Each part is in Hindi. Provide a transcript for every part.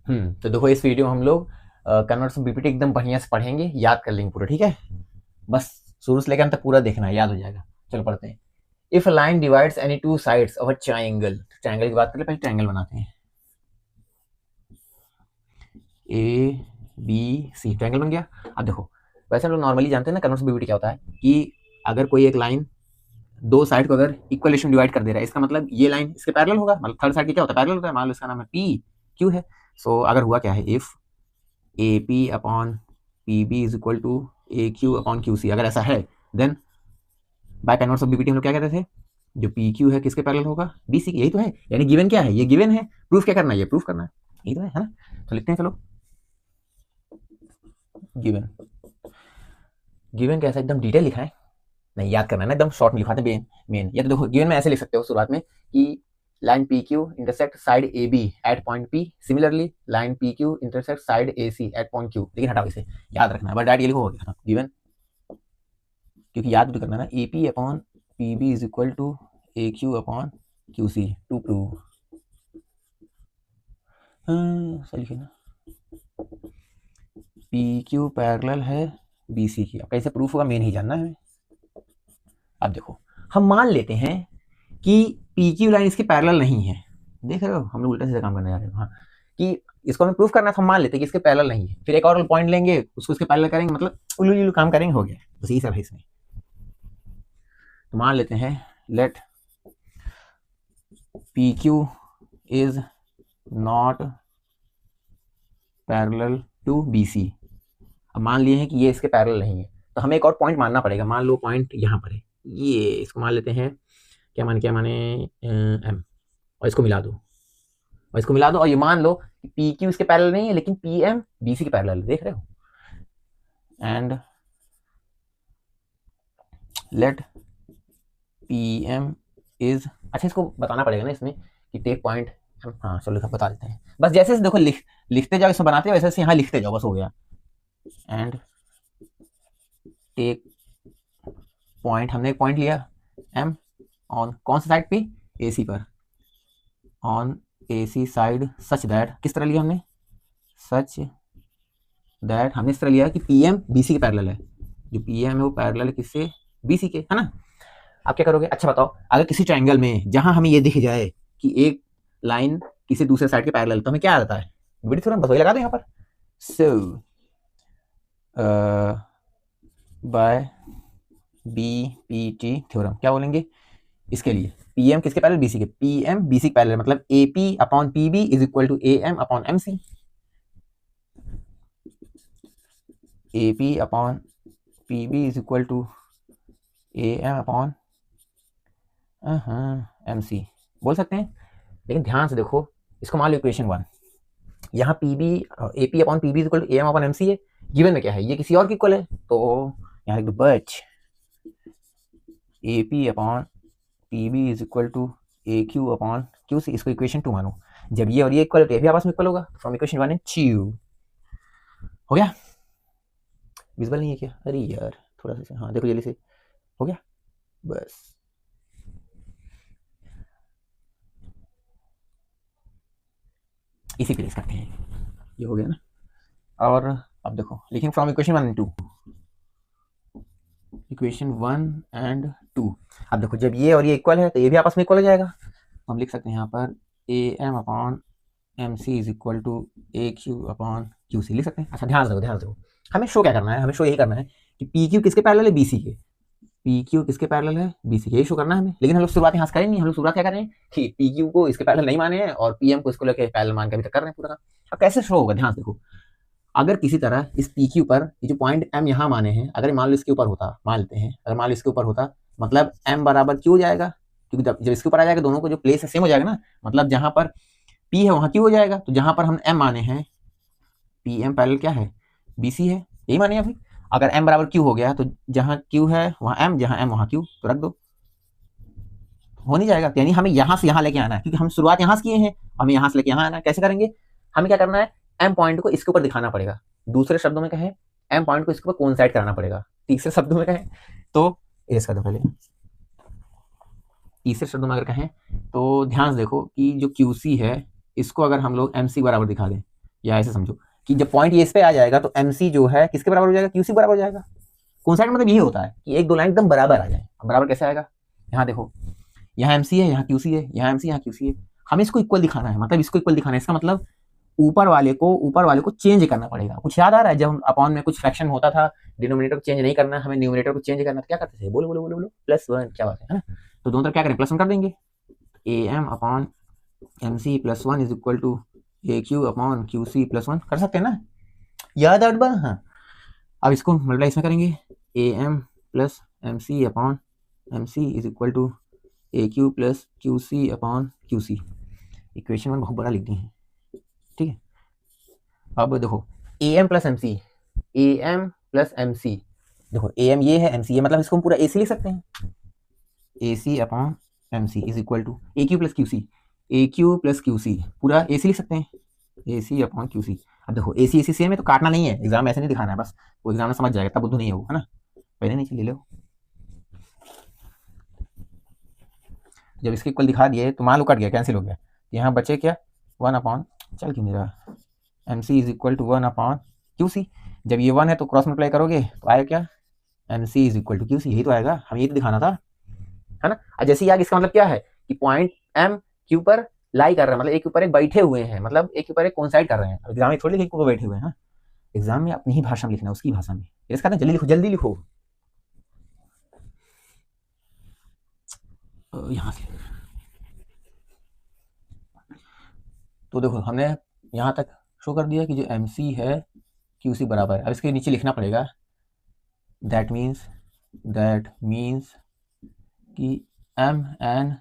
तो देखो इस वीडियो में हम लोग कन्वर्सन बीपीटी एकदम बढ़िया से पढ़ेंगे, याद कर लेंगे पूरा, ठीक है। बस शुरू से लेकर अंत तक पूरा देखना है, याद हो जाएगा। चलो पढ़ते हैं। If line divides any two sides of a triangle, triangle की बात करें, पहले ट्रायंगल बनाते हैं। ए बी सी, ट्रायंगल बन गया। अब देखो, वैसे हम लोग नॉर्मली जानते हैं ना कन्वर्सन बीपीटी क्या होता है, कि अगर कोई एक लाइन दो साइड को अगर इक्वल रेशियो में डिवाइड कर दे रहा है, इसका मतलब ये लाइन इसके पैरेलल होगा, मतलब थर्ड साइड की क्या होता है, पैरेलल होता है। मान लो इसका नाम है पी क्यू है। सो अगर हुआ क्या है, if A P upon P B is equal to A Q upon Q C, अगर ऐसा है then by converse of BPT हम लोग क्या कहते थे, जो पी क्यू है किसके पैरेलल होगा, बी सी, यही तो है। यानी गिवन क्या है, ये गिवन है, प्रूफ क्या करना है, ये प्रूफ करना है, यही तो है ना। तो लिखते हैं, चलो गिवन। गिवन कैसा एकदम डिटेल लिखा है, नहीं याद करना है ना, एकदम शॉर्ट में लिखवाते हैं मेन। या तो देखो गिवन में ऐसे लिख सकते हो शुरुआत में कि line P Q intersect side A B at point P, similarly line P Q intersect side A C at point Q. लेकिन हटाओ इसे, याद रखना है, बट डायरेक्ट ये लिखो गिवन, क्योंकि याद भी करना है ना। A P upon P B is equal to A Q upon Q C to prove. सही लिखे ना, पी क्यू पैरेलल है बी सी की। अब कैसे प्रूफ होगा, मेन ही जानना है। अब देखो हम मान लेते हैं कि पी क्यू लाइन इसके पैरेलल नहीं है। देख रहे हो, हम लोग उल्टा सीधा काम करने जा रहे हैं। हाँ, कि इसको हमें प्रूफ करना है, तो हम मान लेते हैं कि इसके पैरेलल नहीं है। फिर एक और पॉइंट लेंगे, उसको इसके पैरेलल करेंगे, मतलब उल्लू उल्लू काम करेंगे, हो गया। बस यही सब है इसमें। तो मान लेते हैं let P Q is not parallel to B C. अब मान लिए हैं कि ये इसके पैरेलल नहीं है, तो हमें एक और पॉइंट मानना पड़ेगा। मान लो पॉइंट यहाँ पर है, ये इसको मान लेते हैं, क्या माने एम, और इसको मिला दो, और इसको मिला दो, और ये मान लो कि पी क्यू इसके पैरेलल नहीं है, लेकिन पी एम बी सी के पैरेलल है। देख रहे हो। And let P M is, अच्छा इसको बताना पड़ेगा ना इसमें कि टेक पॉइंट। हाँ चलो लिखा, बता देते हैं बस। जैसे देखो लिखते जाओ, इसमें बनाते जाओ, वैसे यहाँ लिखते जाओ, बस हो गया। एंड टेक पॉइंट, हमने एक पॉइंट लिया एम ऑन कौन सा साइड पे, ए सी पर, on A C side such that, किस तरह लिया हमने, सच दैट, हमने इस तरह लिया कि पी एम बी सी के पैरेलल है। जो पी एम है वो पैरेलल है किससे, बी सी के, है ना। आप क्या करोगे, अच्छा बताओ, अगर किसी ट्रायंगल में जहां हमें ये दिख जाए कि एक लाइन किसी दूसरे साइड के पैरेलल, तो हमें क्या आता है, बीपीटी थ्योरम, बस वही लगा दो यहाँ पर। सो बाय बीपीटी थ्योरम क्या बोलेंगे इसके लिए, पी एम किसके पैरेलल, बी सी के, पी एम बी सी के पैरेलल, मतलब A P upon P B is equal to A M upon M C. A P upon P B is equal to A M upon M C बोल सकते हैं। लेकिन ध्यान से देखो, इसको मान लो इक्वेशन 1, यहाँ P B A P upon P B is equal to A M upon M C है। गिवन में क्या है, ये किसी और की इक्वल है, तो यहाँ लिख दो बच A P upon P B is equal to A Q upon Q C. इसको इक्वेशन 2 मानो। जब ये और ये इक्वल, तो ये भी आपस में इक्वल होगा। फ्रॉम इक्वेशन 1 एंड 2 हो गया। विजुअल नहीं है क्या, अरे यार थोड़ा सा, हाँ देखो जल्दी से हो गया, बस इसी प्लेस करते हैं, ये हो गया ना। और अब देखो लिखेंगे from equation 1 and 2, equation 1 and 2। अब देखो जब ये और ये इक्वल है, तो ये भी आपस में इक्वल हो जाएगा। हम लिख सकते हैं यहाँ पर A M upon M C is equal to A Q upon Q C, लिख सकते हैं। अच्छा ध्यान रखो, हमें शो क्या करना है, हमें शो यही करना है कि पी क्यू किसके पैरेलल है, बी सी के, पी क्यू किसके पैरेलल है, बी सी के, यही शो करना है हमें। लेकिन हम लोग शुरुआत यहाँ से करें नहीं, हम लोग शुरुआत क्या कर रहे हैं कि पी क्यू को इसके पैरेलल नहीं माने हैं, और पी एम को इसको लेकर पैरेलल मान के अभी तक कर रहे हैं पूरा। अब कैसे शो होगा, ध्यान से देखो, अगर किसी तरह इस पी क्यू पर ये जो पॉइंट एम यहाँ माने हैं, अगर मान लो इसके ऊपर होता, मान लेते हैं अगर मान लो इसके ऊपर होता, मतलब एम बराबर क्यू हो जाएगा, क्योंकि जब इसके ऊपर आ जाएगा दोनों को जो प्लेस है सेम हो जाएगा ना, मतलब जहां पर पी है वहां क्यू हो जाएगा। तो जहां पर हम एम माने हैं, पी एम पैरेलल क्या है, बी सी है, यही माने हैं भाई। अगर एम बराबर क्यू हो गया, तो जहां क्यू है वहां एम, जहां एम वहां क्यू, तो रख दो, हो नहीं जाएगा। यानी हमें यहाँ से यहाँ लेके आना है, क्योंकि हम शुरुआत यहाँ से किए हैं, हमें यहाँ से लेके यहाँ आना है। कैसे करेंगे, हमें क्या करना है, एम पॉइंट को इसके ऊपर दिखाना पड़ेगा। दूसरे शब्दों में कहें, एम पॉइंट को इसके ऊपर कोइंसाइड कराना पड़ेगा। तीसरे शब्दों में कहें तो, एस कर दो पहले, तीसरे शब्दों में अगर कहें तो ध्यान से देखो कि जो क्यू सी है, इसको अगर हम लोग एम सी बराबर दिखा दें, या ऐसे समझो कि जब पॉइंट ये इस पे आ जाएगा तो MC जो है किसके बराबर हो जाएगा, QC बराबर हो जाएगा। कोइंसाइड मतलब ये होता है कि एक दो लाइन एकदम बराबर आ जाए। बराबर कैसे आएगा, यहाँ देखो, यहाँ MC है, यहाँ QC है, यहाँ MC, यहाँ QC है, हमें इसको इक्वल दिखाना है, मतलब इसको इक्वल दिखाना है। इसका मतलब ऊपर वाले को चेंज करना पड़ेगा। कुछ याद आ रहा है, जब हम अपॉन में कुछ फ्रैक्शन होता था, डिनोमिनेटर को चेंज नहीं करना, हमें न्यूमरेटर को चेंज करना, तो क्या करते थे, बोलो बोलो बोलो बोलो, +1, क्या बात है ना। तो दोनों तरफ क्या करें, +1 कर देंगे। AM upon MC +1 is equal to AQ upon QC +1 कर सकते हैं ना, याद आठ बार। हाँ, अब इसको मल्टीप्लाई इसमें करेंगे, AM plus MC upon MC is equal to AQ plus QC upon QC। Equation 1 बहुत बड़ा लिख दी है, ठीक है। अब देखो AM plus MC, AM plus MC, देखो AM ये है, MC ये, मतलब इसको हम पूरा AC लिख सकते हैं, AC upon MC is equal to AQ plus QC, AQ plus QC पूरा AC लिख सकते हैं, AC अपॉन QC। अब देखो AC AC सेम है तो काटना नहीं है, एग्जाम ऐसे नहीं दिखाना है, बस वो एग्जाम में समझ जाएगा, तब बुद्धू नहीं है वो, है ना। पहले नहीं ले लो, जब इसके इक्वल दिखा दिए तो मान लो कट गया, कैंसिल हो गया, यहाँ बचे क्या, 1 अपॉन, चल क्यों नहीं रहा, MC is equal to 1 upon QC। जब ये 1 है तो क्रॉस मल्टीप्लाई करोगे तो आएगा क्या, MC is equal to QC, यही तो आएगा, हमें यही तो दिखाना था, है ना। और जैसे ही आगे, इसका मतलब क्या है कि पॉइंट M Q पर लाई कर रहे हैं, मतलब एक ऊपर एक बैठे हुए हैं, मतलब एक ऊपर एक कोइंसाइड कर रहे हैं। एग्जाम में थोड़ी लिखे बैठे हुए हैं, एग्जाम में अपनी ही भाषा में लिखना है, उसकी भाषा में। इसका ना जल्दी लिखो, जल्दी लिखो। यहाँ से तो देखो हमने यहाँ तक शो कर दिया कि जो MC है QC बराबर है। अब इसके नीचे लिखना पड़ेगा, दैट मीन्स कि M and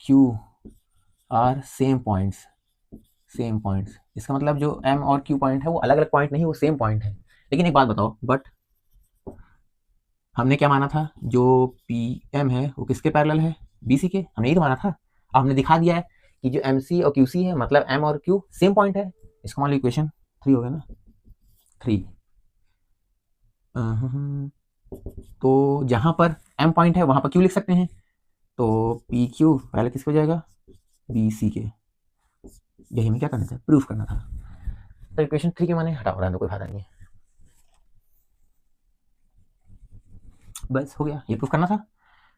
Q are same points. इसका मतलब जो M और Q पॉइंट है वो अलग अलग पॉइंट नहीं, वो सेम पॉइंट है। लेकिन एक बात बताओ, बट हमने क्या माना था, जो PM है वो किसके पैरेलल है, BC के, हमने यही तो माना था। अब हमने दिखा दिया है कि जो MC और QC है, मतलब M और Q सेम पॉइंट है। इसका मान लो इक्वेशन 3 हो गया ना, 3। तो जहां पर M पॉइंट है वहां पर Q लिख सकते हैं, तो PQ पहले किसको हो जाएगा, BC के। यही हमें क्या करना था, प्रूफ करना था। तो इक्वेशन 3 के माने हटाओ, रहने दो, कोई फायदा नहीं है, बस हो गया, ये प्रूफ करना था।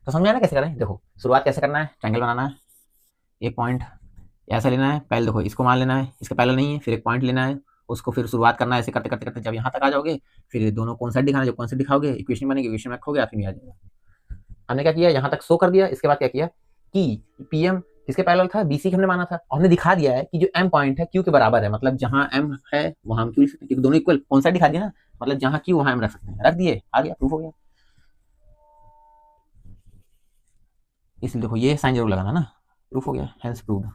तो समझ में आया ना कैसे करें। देखो शुरुआत कैसे करना है, ट्रायंगल बनाना है, एक पॉइंट ऐसा लेना है, पहले देखो इसको मान लेना है, इसका पहले नहीं है, फिर एक पॉइंट लेना है, उसको फिर शुरुआत करना है, ऐसे करते करते करते जब यहाँ तक आ जाओगे, फिर दोनों कॉन्सेप्ट दिखाना, जब कॉन्सेप्ट दिखाओगे इक्वेशन बनेगी, इक्वेशन में रखोगे, फिर आ जाएगा। हमने क्या किया, यहाँ तक शो कर दिया। इसके बाद क्या किया कि PM किसके पैरेलल था, BC के हमने माना था। हमने दिखा दिया है कि जो M पॉइंट है Q के बराबर है, मतलब जहां M है वहां हम Q लिख सकते हैं, दोनों इक्वल कॉन्सेप्ट दिखा दिया ना, मतलब जहां Q वहां M रख सकते हैं, रख दिए, आ गया, प्रूफ हो गया। इसलिए देखो ये साइन जरूर लगाना ना, प्रूफ हो गया, हैंस प्रूव्ड।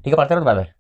ठीक है, पढ़ते रहो, बाय बाय।